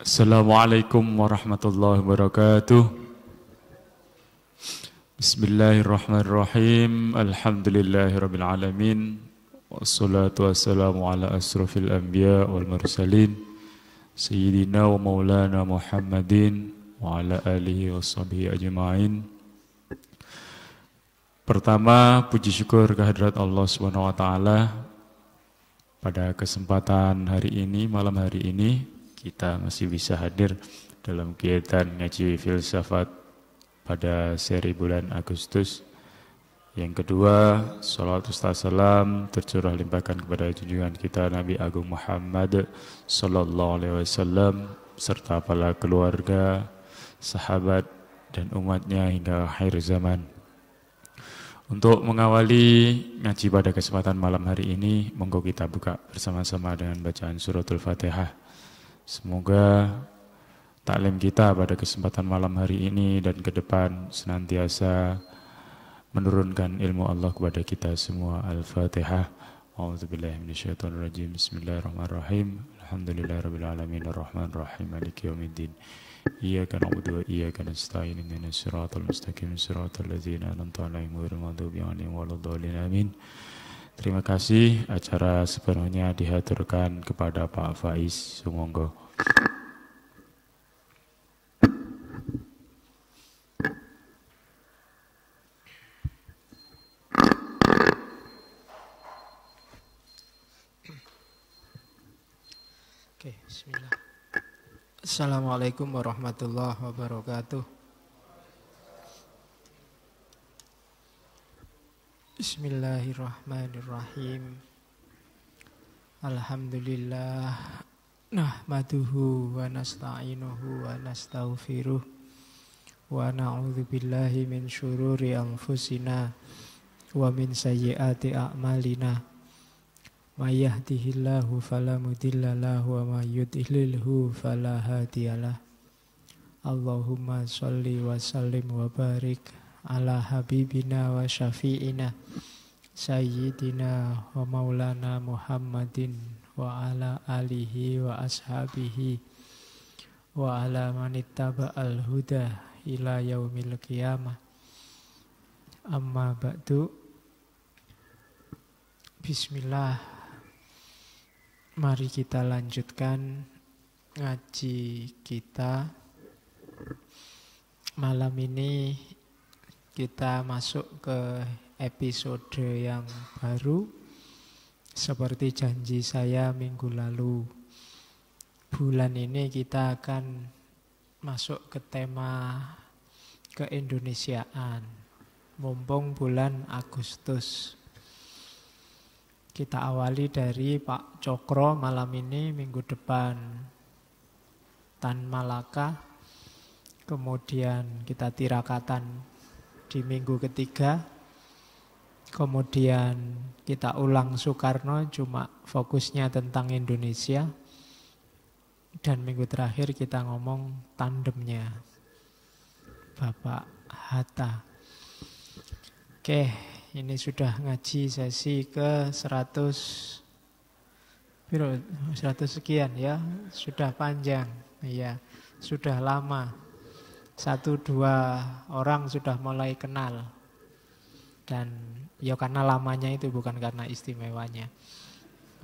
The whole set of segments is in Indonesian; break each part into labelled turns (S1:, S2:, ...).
S1: Assalamualaikum warahmatullahi wabarakatuh. Bismillahirrahmanirrahim. Alhamdulillahirabbil alamin. Wassalatu wassalamu ala asrofil anbiya wal mursalin Sayyidina wa maulana Muhammadin wa ala alihi washabihi ajma'in. Pertama, puji syukur kehadirat Allah Subhanahu wa taala. Pada kesempatan hari ini, malam hari ini, kita masih bisa hadir dalam kegiatan ngaji filsafat pada seri bulan Agustus. Yang kedua, salawat salam tercurah limpahkan kepada junjungan kita Nabi Agung Muhammad sallallahu alaihi wasallam serta para keluarga, sahabat dan umatnya hingga akhir zaman. Untuk mengawali ngaji pada kesempatan malam hari ini, monggo kita buka bersama-sama dengan bacaan suratul Fatihah. Semoga taklim kita pada kesempatan malam hari ini dan ke depan senantiasa menurunkan ilmu Allah kepada kita semua. Al-Fatihah. A'udzubillahi minasyaitonirrajim. Bismillahirrahmanirrahim. Alhamdulillahirabbil alamin arrahmanir rahim maliki yaumiddin. Iyyaka na'budu wa iyyaka nasta'in ihdinas siratal mustaqim siratal ladzina an'amta 'alaihim ghairil maghdubi 'alaihim waladdallin. Amin. Terima kasih. Acara sepenuhnya dihaturkan kepada Pak Faiz. Sumangga.
S2: Oke, bismillah. Assalamualaikum warahmatullahi wabarakatuh. Bismillahirrahmanirrahim. Alhamdulillah. Nahmaduhu wa nasta'inuhu wa nastaghfiruh. Wa na'udzu billahi min syururi anfusina wa min sayyiati a'malina. May yahdihillahu fala mudilla lahu wa may yudlilhu fala hadiyalah. Allahumma shalli wa sallim wa barik ala habibina wa syafi'ina sayyidina wa maulana Muhammadin wa ala alihi wa ashabihi wa ala manittaba'al huda ila yaumil qiyamah. Amma ba'du. Bismillah. Mari kita lanjutkan ngaji kita. Malam ini kita masuk ke episode yang baru. Seperti janji saya minggu lalu, bulan ini kita akan masuk ke tema keindonesiaan. Mumpung bulan Agustus, kita awali dari Pak Cokro malam ini, minggu depan Tan Malaka, kemudian kita tirakatan di minggu ketiga, kemudian kita ulang Soekarno cuma fokusnya tentang Indonesia, dan minggu terakhir kita ngomong tandemnya Bapak Hatta. Oke, ini sudah ngaji sesi ke 100 sekian ya, sudah panjang ya, sudah lama. 1-2 orang sudah mulai kenal. Dan ya karena lamanya itu, bukan karena istimewanya.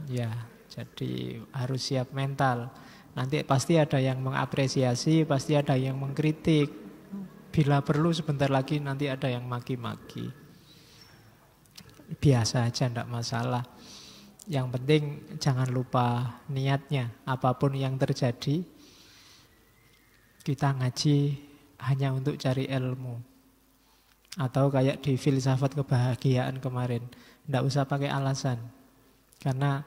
S2: Ya, jadi harus siap mental. Nanti pasti ada yang mengapresiasi, pasti ada yang mengkritik. Bila perlu sebentar lagi nanti ada yang maki-maki. Biasa aja, enggak masalah. Yang penting jangan lupa niatnya. Apapun yang terjadi, kita ngaji hanya untuk cari ilmu. Atau kayak di filsafat kebahagiaan kemarin, enggak usah pakai alasan. Karena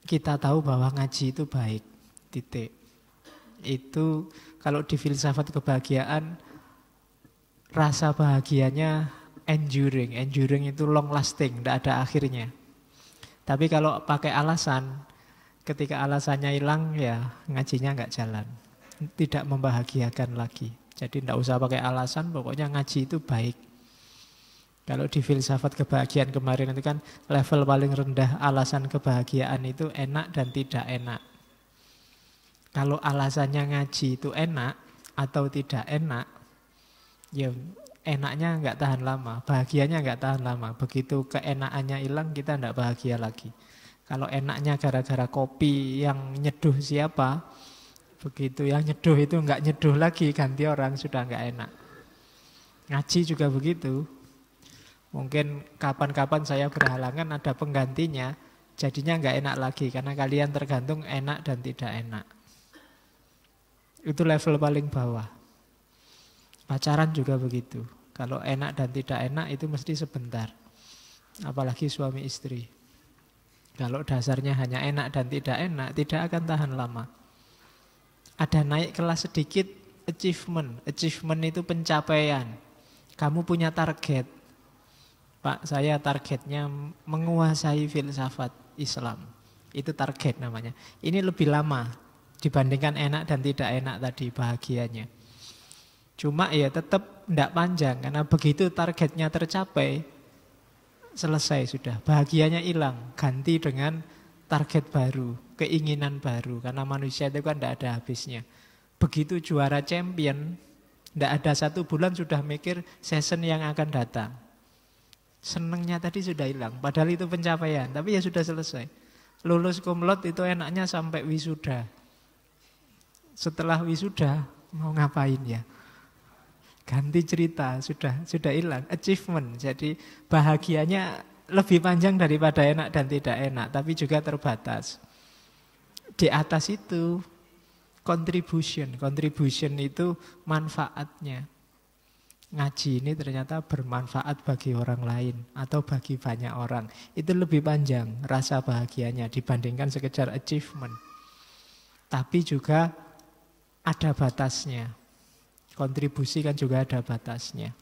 S2: kita tahu bahwa ngaji itu baik, titik. Itu kalau di filsafat kebahagiaan, rasa bahagianya enduring. Enduring itu long lasting, enggak ada akhirnya. Tapi kalau pakai alasan, ketika alasannya hilang, ya ngajinya enggak jalan. Tidak membahagiakan lagi. Jadi tidak usah pakai alasan, pokoknya ngaji itu baik. Kalau di filsafat kebahagiaan kemarin itu kan level paling rendah alasan kebahagiaan itu enak dan tidak enak. Kalau alasannya ngaji itu enak atau tidak enak, ya enaknya nggak tahan lama, bahagianya nggak tahan lama. Begitu keenakannya hilang, kita nggak bahagia lagi. Kalau enaknya gara-gara kopi yang nyeduh siapa, begitu yang nyeduh itu nggak nyeduh lagi, ganti orang, sudah nggak enak. Ngaji juga begitu. Mungkin kapan-kapan saya berhalangan ada penggantinya, jadinya nggak enak lagi karena kalian tergantung enak dan tidak enak. Itu level paling bawah. Pacaran juga begitu. Kalau enak dan tidak enak itu mesti sebentar. Apalagi suami istri. Kalau dasarnya hanya enak dan tidak enak, tidak akan tahan lama. Ada naik kelas sedikit, achievement. Achievement itu pencapaian. Kamu punya target. Pak, saya targetnya menguasai filsafat Islam. Itu target namanya. Ini lebih lama dibandingkan enak dan tidak enak tadi bahagianya. Cuma ya tetap tidak panjang. Karena begitu targetnya tercapai, selesai sudah. Bahagianya hilang. Ganti dengan target baru, keinginan baru. Karena manusia itu kan tidak ada habisnya. Begitu juara champion, tidak ada 1 bulan sudah mikir season yang akan datang. Senengnya tadi sudah hilang. Padahal itu pencapaian. Tapi ya sudah selesai. Lulus cum laude itu enaknya sampai wisuda. Setelah wisuda mau ngapain ya? Ganti cerita, sudah hilang, achievement. Jadi bahagianya lebih panjang daripada enak dan tidak enak, tapi juga terbatas. Di atas itu contribution itu manfaatnya. Ngaji ini ternyata bermanfaat bagi orang lain atau bagi banyak orang. Itu lebih panjang rasa bahagianya dibandingkan sekedar achievement. Tapi juga ada batasnya. Kontribusi kan juga ada batasnya.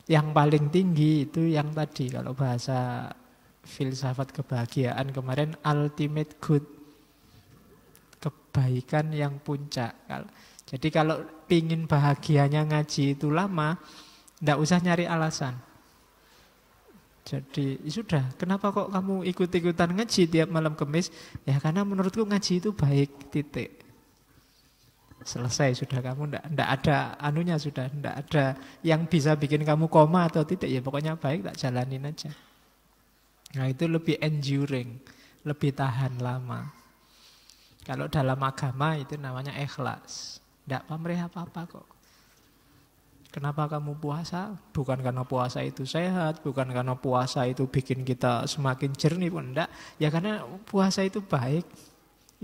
S2: Yang paling tinggi itu yang tadi, kalau bahasa filsafat kebahagiaan kemarin, ultimate good. Kebaikan yang puncak. Jadi kalau pingin bahagianya ngaji itu lama, tidak usah nyari alasan. Jadi sudah, kenapa kok kamu ikut-ikutan ngaji tiap malam Kamis? Ya karena menurutku ngaji itu baik, titik. Selesai sudah, kamu ndak ada anunya, sudah ndak ada yang bisa bikin kamu koma atau titik, ya pokoknya baik, tak jalanin aja. Nah itu lebih enduring, lebih tahan lama. Kalau dalam agama itu namanya ikhlas, ndak pamrih apa-apa kok. Kenapa kamu puasa? Bukan karena puasa itu sehat, bukan karena puasa itu bikin kita semakin jernih pun enggak. Ya karena puasa itu baik.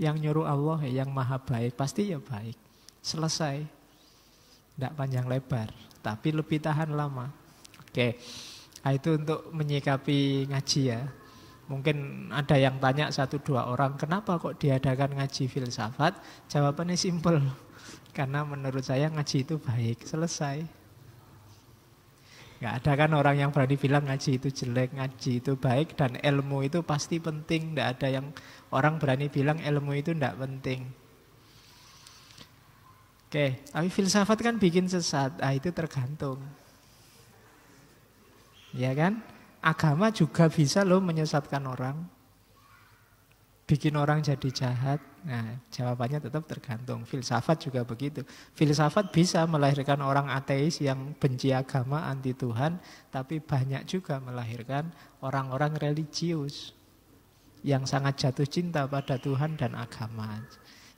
S2: Yang nyuruh Allah yang maha baik, pasti ya baik. Selesai. Tidak panjang lebar, tapi lebih tahan lama. Oke. Nah, itu untuk menyikapi ngaji ya. Mungkin ada yang tanya 1-2 orang, kenapa kok diadakan ngaji filsafat? Jawabannya simpel. Karena menurut saya ngaji itu baik. Selesai. Gak ada kan orang yang berani bilang ngaji itu jelek, ngaji itu baik, dan ilmu itu pasti penting. Tidak ada yang orang berani bilang ilmu itu tidak penting. Oke, tapi filsafat kan bikin sesat. Ah itu tergantung. Ya kan? Agama juga bisa loh menyesatkan orang. Bikin orang jadi jahat. Nah, jawabannya tetap tergantung. Filsafat juga begitu. Filsafat bisa melahirkan orang ateis yang benci agama, anti Tuhan, tapi banyak juga melahirkan orang-orang religius yang sangat jatuh cinta pada Tuhan dan agama.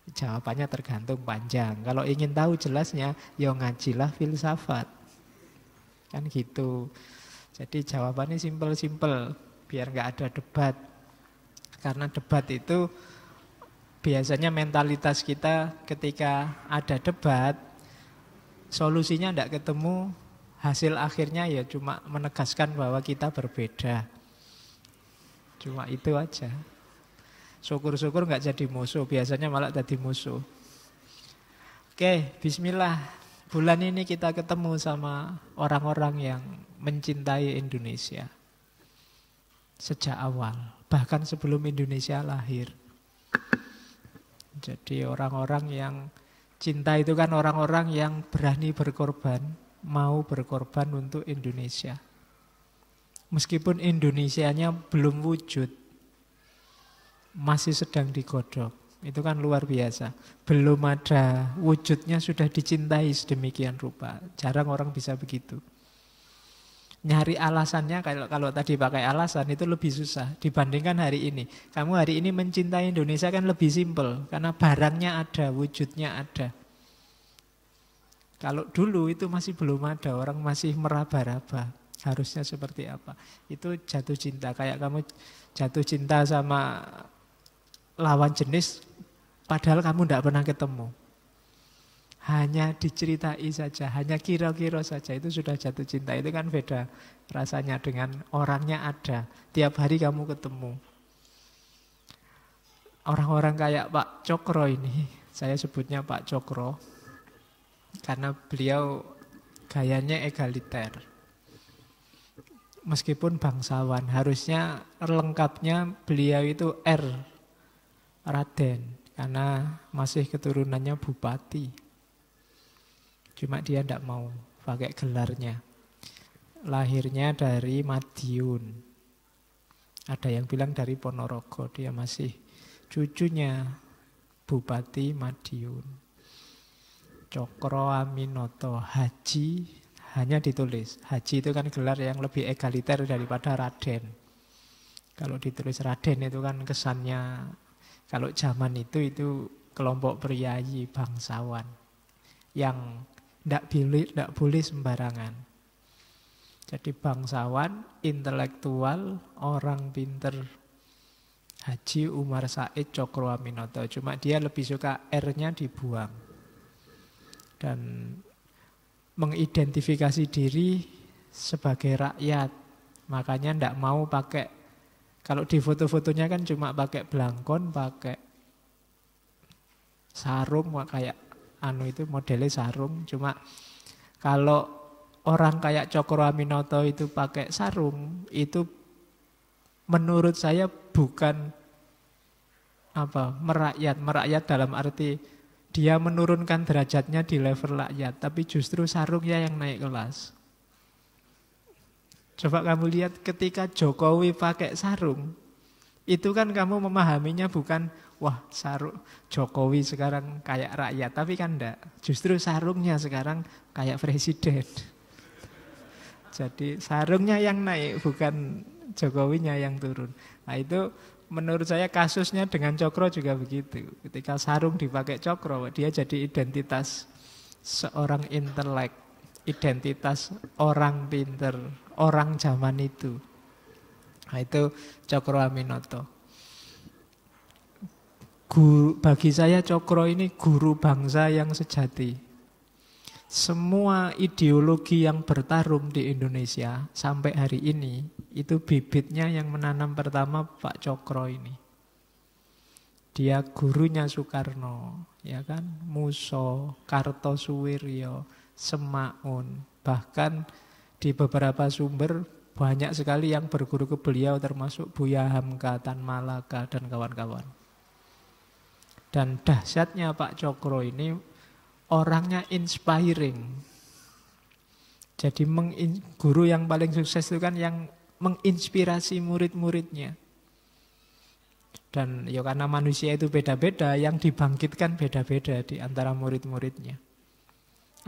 S2: Jawabannya tergantung, panjang. Kalau ingin tahu jelasnya, ya ngajilah filsafat. Kan gitu. Jadi jawabannya simpel-simpel, biar nggak ada debat. Karena debat itu biasanya mentalitas kita ketika ada debat, solusinya tidak ketemu, hasil akhirnya ya cuma menegaskan bahwa kita berbeda. Cuma itu aja. Syukur-syukur nggak jadi musuh, biasanya malah jadi musuh. Oke, bismillah. Bulan ini kita ketemu sama orang-orang yang mencintai Indonesia. Sejak awal, bahkan sebelum Indonesia lahir. Jadi orang-orang yang cinta itu kan orang-orang yang berani berkorban, mau berkorban untuk Indonesia. Meskipun Indonesianya belum wujud, masih sedang digodok. Itu kan luar biasa. Belum ada wujudnya sudah dicintai sedemikian rupa. Jarang orang bisa begitu. Nyari alasannya, kalau tadi pakai alasan itu lebih susah dibandingkan hari ini. Kamu hari ini mencintai Indonesia kan lebih simpel, karena barangnya ada, wujudnya ada. Kalau dulu itu masih belum ada, orang masih meraba-raba. Harusnya seperti apa. Itu jatuh cinta. Kayak kamu jatuh cinta sama lawan jenis, padahal kamu tidak pernah ketemu. Hanya diceritai saja, hanya kira-kira saja, itu sudah jatuh cinta. Itu kan beda rasanya dengan orangnya ada. Tiap hari kamu ketemu. Orang-orang kayak Pak Cokro ini, saya sebutnya Pak Cokro, karena beliau gayanya egaliter. Meskipun bangsawan, harusnya lengkapnya beliau itu R, Raden, karena masih keturunannya bupati. Cuma dia tidak mau pakai gelarnya. Lahirnya dari Madiun. Ada yang bilang dari Ponorogo. Dia masih cucunya Bupati Madiun. Cokro Aminoto. Haji hanya ditulis. Haji itu kan gelar yang lebih egaliter daripada Raden. Kalau ditulis Raden itu kan kesannya, kalau zaman itu kelompok priayi bangsawan yang tidak boleh sembarangan. Jadi bangsawan, intelektual, orang pinter, Haji Umar Said Cokro Aminoto. Cuma dia lebih suka R-nya dibuang. Dan mengidentifikasi diri sebagai rakyat. Makanya tidak mau pakai, kalau di foto-fotonya kan cuma pakai belangkon, pakai sarung, kayak itu modelnya sarung. Cuma kalau orang kayak Cokro Aminoto itu pakai sarung, itu menurut saya bukan merakyat. Merakyat dalam arti dia menurunkan derajatnya di level rakyat, tapi justru sarungnya yang naik kelas. Coba kamu lihat ketika Jokowi pakai sarung, itu kan kamu memahaminya bukan wah sarung Jokowi sekarang kayak rakyat, tapi kan enggak. Justru sarungnya sekarang kayak presiden. Jadi sarungnya yang naik, bukan Jokowinya yang turun. Nah itu menurut saya kasusnya dengan Cokro juga begitu. Ketika sarung dipakai Cokro, dia jadi identitas seorang intelek, identitas orang pinter, orang zaman itu. Nah itu Cokro Aminoto. Bagi saya Cokro ini guru bangsa yang sejati. Semua ideologi yang bertarung di Indonesia sampai hari ini, itu bibitnya yang menanam pertama Pak Cokro ini. Dia gurunya Soekarno, ya kan? Muso, Kartosuwiryo, Semaun. Bahkan di beberapa sumber banyak sekali yang berguru ke beliau, termasuk Buya Hamka, Tan Malaka, dan kawan-kawan. Dan dahsyatnya Pak Cokro ini orangnya inspiring. Jadi guru yang paling sukses itu kan yang menginspirasi murid-muridnya. Dan ya karena manusia itu beda-beda, yang dibangkitkan beda-beda di antara murid-muridnya.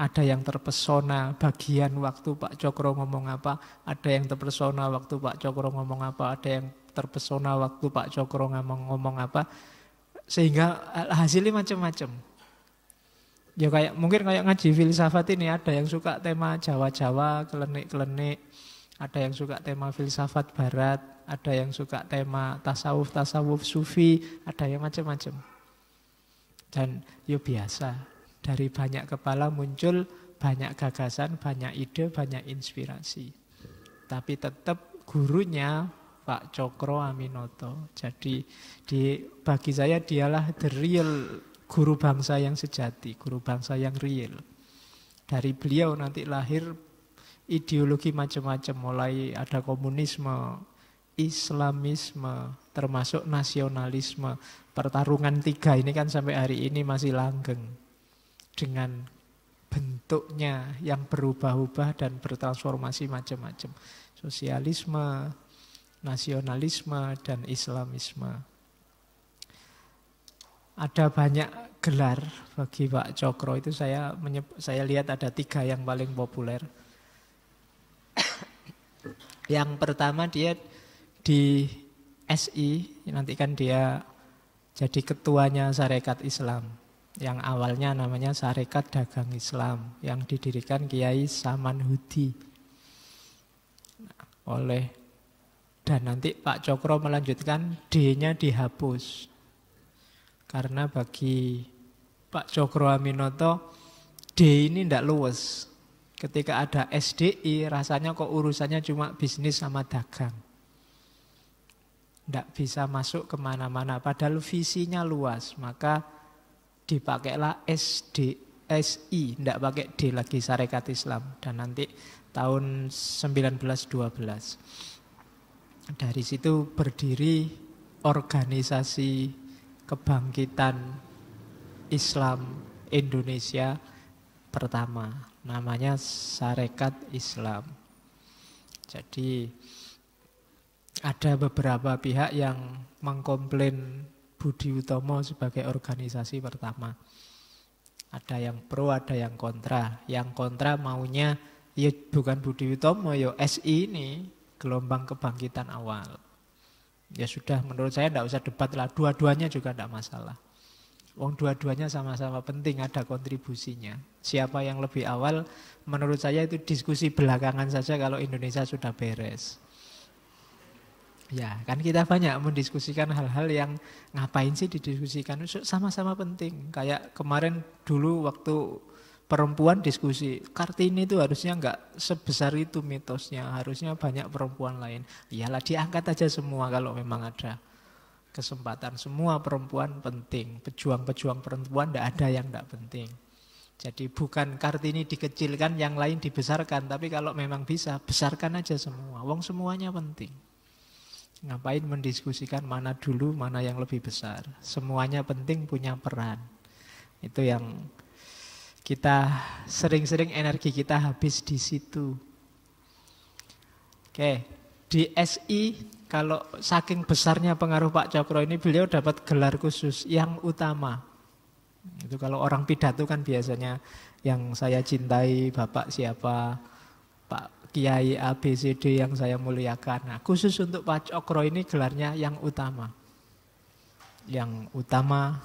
S2: Ada yang terpesona bagian waktu Pak Cokro ngomong apa, ada yang terpesona waktu Pak Cokro ngomong apa, ada yang terpesona waktu Pak Cokro ngomong apa. Sehingga hasilnya macam-macam. Ya mungkin kayak ngaji filsafat ini, ada yang suka tema Jawa-Jawa, kelenik-kelenik, ada yang suka tema filsafat barat, ada yang suka tema tasawuf sufi, ada yang macam-macam. Dan ya biasa, dari banyak kepala muncul banyak gagasan, banyak ide, banyak inspirasi. Tapi tetap gurunya Pak Cokro Aminoto. Jadi bagi saya dialah the real guru bangsa yang sejati, guru bangsa yang real. Dari beliau nanti lahir ideologi macam-macam, mulai ada komunisme, Islamisme, termasuk nasionalisme. Pertarungan tiga ini kan sampai hari ini masih langgeng dengan bentuknya yang berubah-ubah dan bertransformasi macam-macam. Sosialisme, nasionalisme, dan Islamisme. ada banyak gelar bagi Pak Cokro. Itu saya lihat ada 3 yang paling populer. Yang pertama dia di SI, nanti kan dia jadi ketuanya Sarekat Islam. Yang awalnya namanya Sarekat Dagang Islam, yang didirikan Kiai Samanhudi. Dan nanti Pak Cokro melanjutkan D-nya dihapus. Karena bagi Pak Cokro Aminoto D ini tidak luwes. Ketika ada SDI rasanya kok urusannya cuma bisnis sama dagang. Tidak bisa masuk kemana-mana. Padahal visinya luas. Maka dipakailah SI. Tidak pakai D lagi, Sarekat Islam. Dan nanti tahun 1912. Dari situ berdiri organisasi kebangkitan Islam Indonesia pertama, namanya Sarekat Islam. Jadi ada beberapa pihak yang mengkomplain Budi Utomo sebagai organisasi pertama. Ada yang pro, ada yang kontra. Yang kontra maunya ya bukan Budi Utomo, ya SI ini gelombang kebangkitan awal. Ya sudah, menurut saya tidak usah debat lah. Dua-duanya juga tidak masalah. Wong dua-duanya sama-sama penting, ada kontribusinya. Siapa yang lebih awal, menurut saya itu diskusi belakangan saja kalau Indonesia sudah beres. Ya, kan kita banyak mendiskusikan hal-hal yang ngapain sih didiskusikan, sama-sama penting. Kayak kemarin dulu waktu perempuan diskusi, Kartini itu harusnya enggak sebesar itu mitosnya, harusnya banyak perempuan lain. Iyalah, diangkat aja semua kalau memang ada kesempatan. Semua perempuan penting, pejuang-pejuang perempuan tidak ada yang tidak penting. Jadi bukan Kartini dikecilkan, yang lain dibesarkan, tapi kalau memang bisa, besarkan aja semua. Wong semuanya penting. Ngapain mendiskusikan mana dulu, mana yang lebih besar. Semuanya penting, punya peran. Itu yang kita sering-sering energi kita habis di situ. Oke, di SI kalau saking besarnya pengaruh Pak Cokro ini, beliau dapat gelar khusus yang utama. Itu kalau orang pidato kan biasanya yang saya cintai Bapak siapa, Pak Kiai ABCD yang saya muliakan. Nah, khusus untuk Pak Cokro ini gelarnya yang utama. Yang utama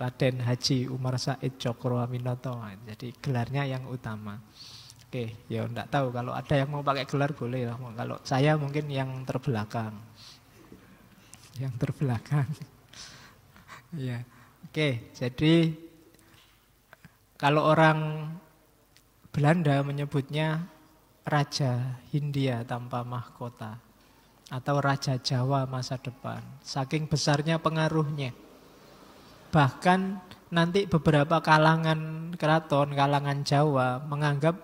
S2: Raden Haji Umar Said Cokro Aminoto. Jadi gelarnya yang utama. Oke, ya enggak tahu kalau ada yang mau pakai gelar boleh lah. Kalau saya mungkin yang terbelakang. Yang terbelakang. Ya. Oke, jadi kalau orang Belanda menyebutnya Raja Hindia tanpa mahkota atau Raja Jawa masa depan. Saking besarnya pengaruhnya. Bahkan nanti beberapa kalangan keraton, kalangan Jawa menganggap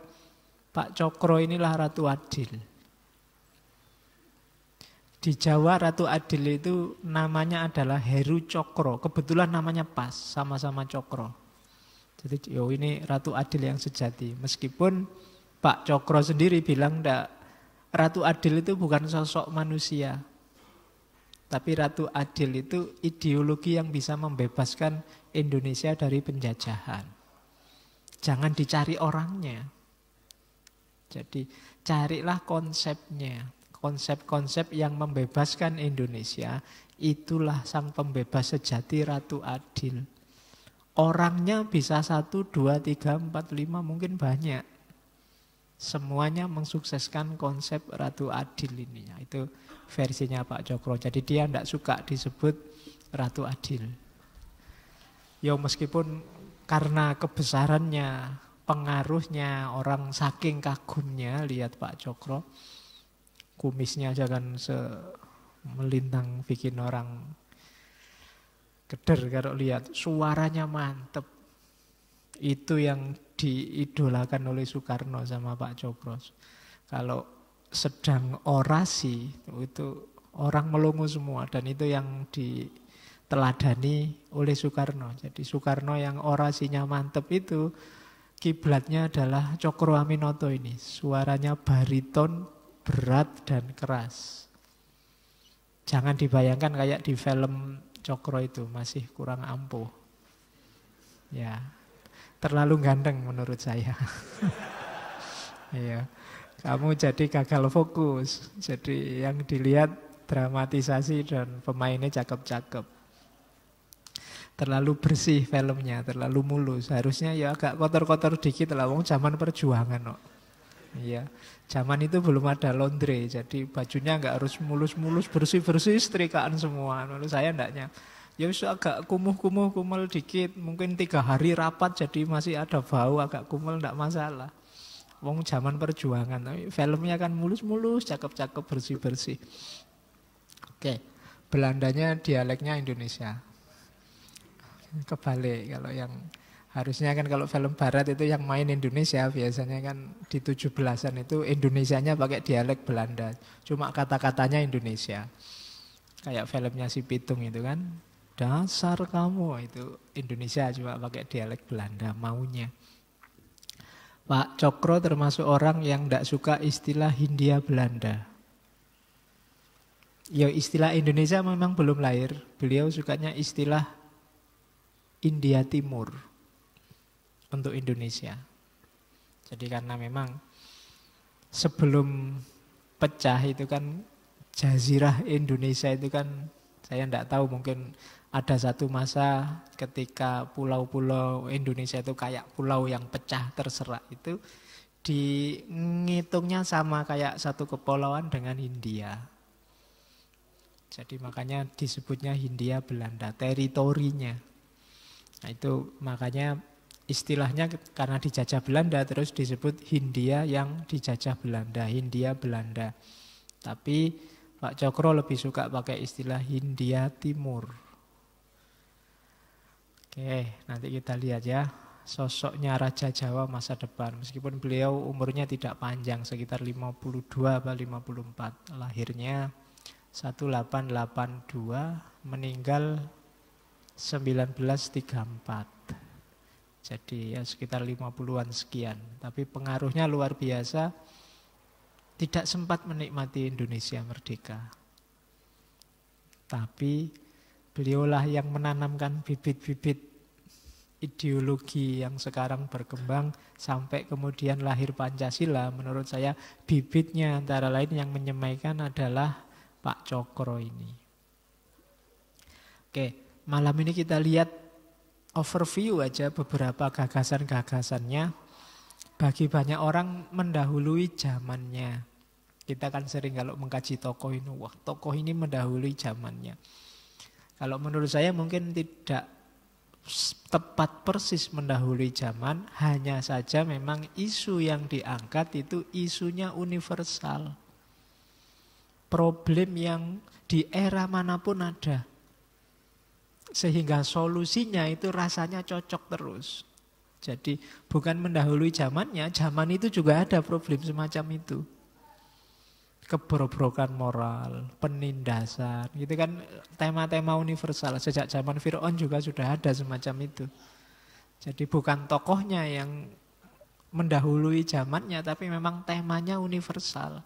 S2: Pak Cokro inilah Ratu Adil. Di Jawa Ratu Adil itu namanya adalah Heru Cokro. Kebetulan namanya pas, sama-sama Cokro. Jadi ini Ratu Adil yang sejati. Meskipun Pak Cokro sendiri bilang enggak, Ratu Adil itu bukan sosok manusia. Tapi Ratu Adil itu ideologi yang bisa membebaskan Indonesia dari penjajahan. Jangan dicari orangnya. Jadi carilah konsepnya. Konsep-konsep yang membebaskan Indonesia, itulah sang pembebas sejati Ratu Adil. Orangnya bisa 1, 2, 3, 4, 5 mungkin banyak. Semuanya mensukseskan konsep Ratu Adil ini. Itu versinya Pak Cokro. Jadi dia tidak suka disebut Ratu Adil. Ya meskipun karena kebesarannya, pengaruhnya, orang saking kagumnya lihat Pak Cokro. Kumisnya aja kan melintang bikin orang keder kalau lihat. Suaranya mantep. Itu yang diidolakan oleh Soekarno sama Pak Cokro. Kalau sedang orasi itu orang melongo semua, dan itu yang diteladani oleh Soekarno. Jadi Soekarno yang orasinya mantep itu kiblatnya adalah Cokro Aminoto ini. Suaranya bariton, berat dan keras. Jangan dibayangkan kayak di film Cokro itu masih kurang ampuh. Ya, terlalu ganteng menurut saya. Iya. Kamu jadi gagal fokus. Jadi yang dilihat dramatisasi dan pemainnya cakep-cakep. Terlalu bersih filmnya, terlalu mulus. Harusnya ya agak kotor-kotor dikit lah, wong zaman perjuangan kok. Iya, zaman itu belum ada laundry, jadi bajunya nggak harus mulus-mulus, bersih-bersih, setrikaan semua. Menurut saya ndaknya. Ya wis agak kumuh-kumuh, kumel dikit, mungkin 3 hari rapat jadi masih ada bau, agak kumel ndak masalah. Wong zaman perjuangan, tapi filmnya kan mulus-mulus, cakep-cakep, bersih-bersih. Oke, Belandanya dialeknya Indonesia. Kebalik, kalau yang harusnya kan kalau film barat itu yang main Indonesia biasanya kan di 17-an itu Indonesianya pakai dialek Belanda. Cuma kata-katanya Indonesia. Kayak filmnya si Pitung itu kan, dasar kamu, itu Indonesia cuma pakai dialek Belanda maunya. Pak Cokro termasuk orang yang tidak suka istilah Hindia Belanda. Ya istilah Indonesia memang belum lahir. Beliau sukanya istilah India Timur untuk Indonesia. Jadi karena memang sebelum pecah itu kan Jazirah Indonesia itu kan saya tidak tahu, mungkin ada satu masa ketika pulau-pulau Indonesia itu kayak pulau yang pecah terserak itu dihitungnya sama kayak satu kepulauan dengan India. Jadi makanya disebutnya Hindia Belanda, teritorinya. Nah itu makanya istilahnya karena dijajah Belanda terus disebut Hindia yang dijajah Belanda, Hindia Belanda. Tapi Pak Cokro lebih suka pakai istilah Hindia Timur. Oke, nanti kita lihat ya sosoknya Raja Jawa masa depan. Meskipun beliau umurnya tidak panjang, sekitar 52 atau 54. Lahirnya 1882, meninggal 1934. Jadi ya sekitar 50-an sekian. Tapi pengaruhnya luar biasa. Tidak sempat menikmati Indonesia merdeka. Tapi beliaulah yang menanamkan bibit-bibit ideologi yang sekarang berkembang sampai kemudian lahir Pancasila. Menurut saya bibitnya antara lain yang menyemaikan adalah Pak Cokro ini. Oke, malam ini kita lihat overview aja beberapa gagasan-gagasannya. Bagi banyak orang mendahului zamannya. Kita kan sering kalau mengkaji tokoh ini, wah tokoh ini mendahului zamannya. Kalau menurut saya mungkin tidak tepat persis mendahului zaman, hanya saja memang isu yang diangkat itu isunya universal. Problem yang di era manapun ada. Sehingga solusinya itu rasanya cocok terus. Jadi bukan mendahului zamannya, zaman itu juga ada problem semacam itu. Keberobrokan moral, penindasan, gitu kan tema-tema universal. Sejak zaman Fir'aun juga sudah ada semacam itu. Jadi bukan tokohnya yang mendahului zamannya, tapi memang temanya universal.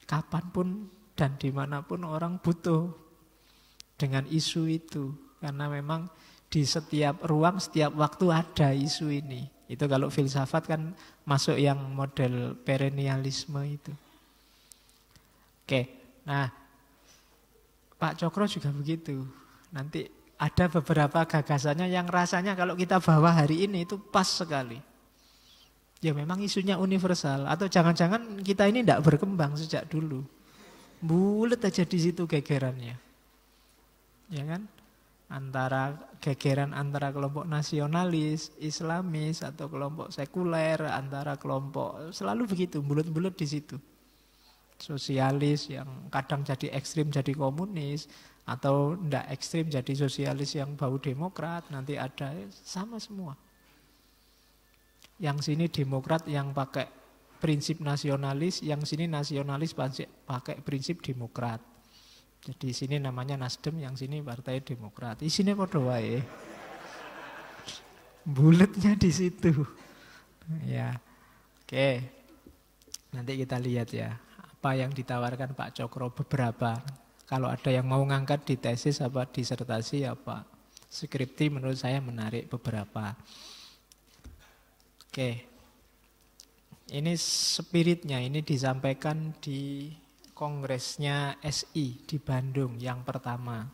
S2: Kapanpun dan dimanapun orang butuh dengan isu itu. Karena memang di setiap ruang, setiap waktu ada isu ini. Itu kalau filsafat kan masuk yang model perennialisme itu. Oke, nah Pak Cokro juga begitu. Nanti ada beberapa gagasannya yang rasanya kalau kita bawa hari ini itu pas sekali. Ya memang isunya universal. Atau jangan-jangan kita ini tidak berkembang sejak dulu. Bulet aja di situ gegerannya. Ya kan? Gegeran antara kelompok nasionalis, Islamis atau kelompok sekuler, antara kelompok selalu begitu, bulat-bulat di situ. Sosialis yang kadang jadi ekstrim jadi komunis atau ndak ekstrim jadi sosialis yang bau demokrat, nanti ada sama semua. Yang sini demokrat yang pakai prinsip nasionalis, yang sini nasionalis pakai prinsip demokrat. Jadi sini namanya Nasdem, yang sini Partai Demokrat. Isinya padha wae. Buletnya di situ. Ya. Oke. Nanti kita lihat ya, apa yang ditawarkan Pak Cokro beberapa. Kalau ada yang mau ngangkat di tesis apa disertasi apa skripti, menurut saya menarik beberapa. Oke. Ini spiritnya, ini disampaikan di kongresnya SI di Bandung yang pertama.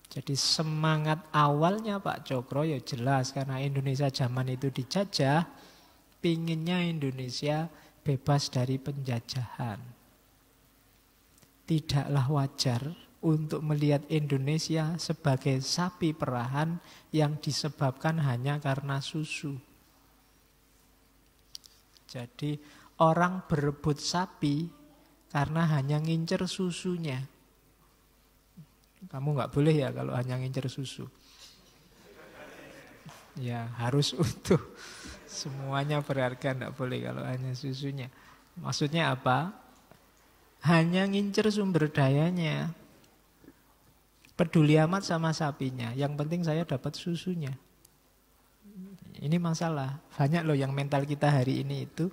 S2: Jadi semangat awalnya Pak Cokro ya jelas, karena Indonesia zaman itu dijajah, pinginnya Indonesia bebas dari penjajahan. Tidaklah wajar untuk melihat Indonesia sebagai sapi perahan yang disebabkan hanya karena susu. Jadi orang berebut sapi karena hanya ngincer susunya. Kamu nggak boleh ya kalau hanya ngincer susu. Ya harus utuh. Semuanya berharga, nggak boleh kalau hanya susunya. Maksudnya apa? Hanya ngincer sumber dayanya. Peduli amat sama sapinya. Yang penting saya dapat susunya. Ini masalah. Banyak loh yang mental kita hari ini itu.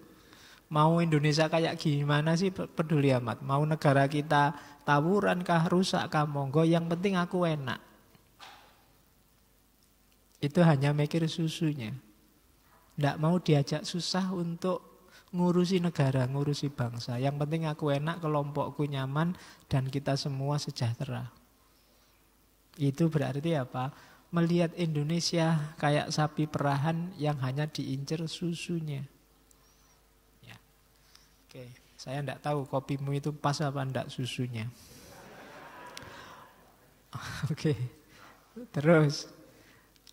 S2: Mau Indonesia kayak gimana sih peduli amat. Mau negara kita tawuran kah, rusak kah, monggo. Yang penting aku enak. Itu hanya mikir susunya. Tidak mau diajak susah untuk ngurusi negara, ngurusi bangsa. Yang penting aku enak, kelompokku nyaman, dan kita semua sejahtera. Itu berarti apa? Melihat Indonesia kayak sapi perahan yang hanya diincer susunya. Ya. Oke, saya tidak tahu kopimu itu pas apa enggak susunya. Oke, terus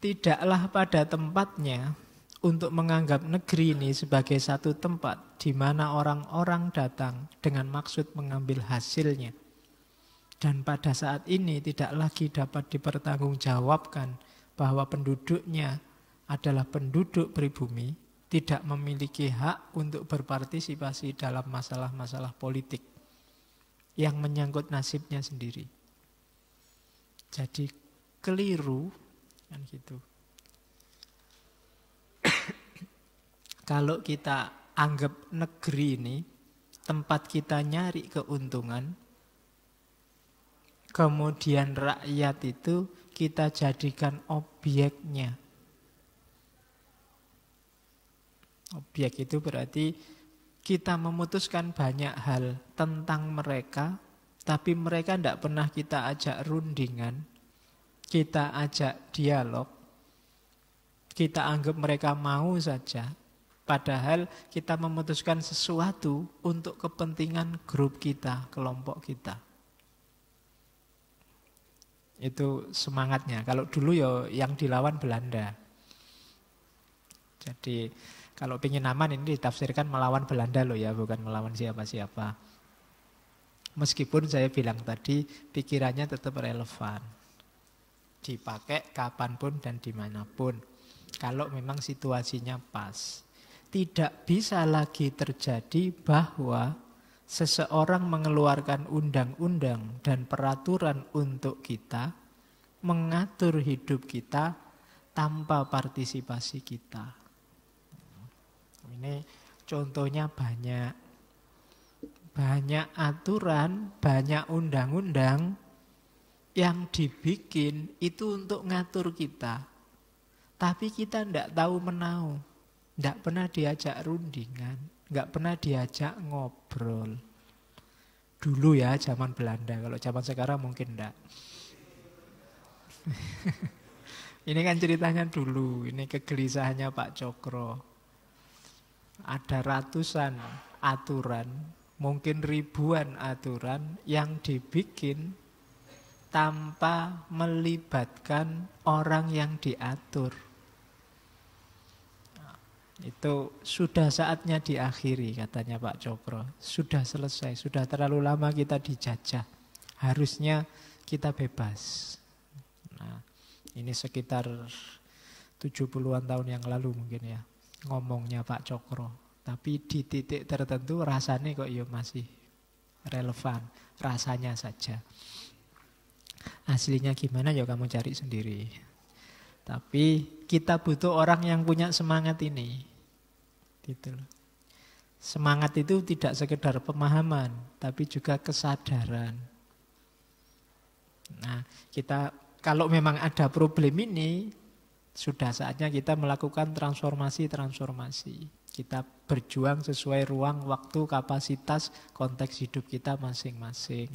S2: tidaklah pada tempatnya untuk menganggap negeri ini sebagai satu tempat di mana orang-orang datang dengan maksud mengambil hasilnya. Dan pada saat ini tidak lagi dapat dipertanggungjawabkan bahwa penduduknya adalah penduduk pribumi, tidak memiliki hak untuk berpartisipasi dalam masalah-masalah politik yang menyangkut nasibnya sendiri. Jadi keliru kan gitu. Kalau kita anggap negeri ini tempat kita nyari keuntungan, kemudian rakyat itu kita jadikan objeknya. Objek itu berarti kita memutuskan banyak hal tentang mereka, tapi mereka tidak pernah kita ajak rundingan, kita ajak dialog, kita anggap mereka mau saja. Padahal kita memutuskan sesuatu untuk kepentingan grup kita, kelompok kita. Itu semangatnya. Kalau dulu ya yang dilawan Belanda. Jadi kalau pingin aman ini ditafsirkan melawan Belanda loh ya, bukan melawan siapa-siapa. Meskipun saya bilang tadi pikirannya tetap relevan. Dipakai kapanpun dan dimanapun. Kalau memang situasinya pas. Tidak bisa lagi terjadi bahwa seseorang mengeluarkan undang-undang dan peraturan untuk kita, mengatur hidup kita tanpa partisipasi kita. Ini contohnya banyak. Banyak aturan, banyak undang-undang yang dibikin itu untuk ngatur kita. Tapi kita tidak tahu menau. Tidak pernah diajak rundingan, nggak pernah diajak ngobrol. Dulu ya zaman Belanda, kalau zaman sekarang mungkin enggak. Ini kan ceritanya dulu, ini kegelisahannya Pak Cokro. Ada ratusan aturan, mungkin ribuan aturan yang dibikin tanpa melibatkan orang yang diatur. Itu sudah saatnya diakhiri katanya Pak Cokro. Sudah selesai, sudah terlalu lama kita dijajah. Harusnya kita bebas. Nah, ini sekitar 70-an tahun yang lalu mungkin ya ngomongnya Pak Cokro. Tapi di titik tertentu rasanya kok ya masih relevan. Rasanya saja. Aslinya gimana ya kamu cari sendiri. Tapi kita butuh orang yang punya semangat ini. Gitu loh. Semangat itu tidak sekedar pemahaman, tapi juga kesadaran. Nah, kita kalau memang ada problem ini, sudah saatnya kita melakukan transformasi. Kita berjuang sesuai ruang, waktu, kapasitas, konteks hidup kita masing-masing.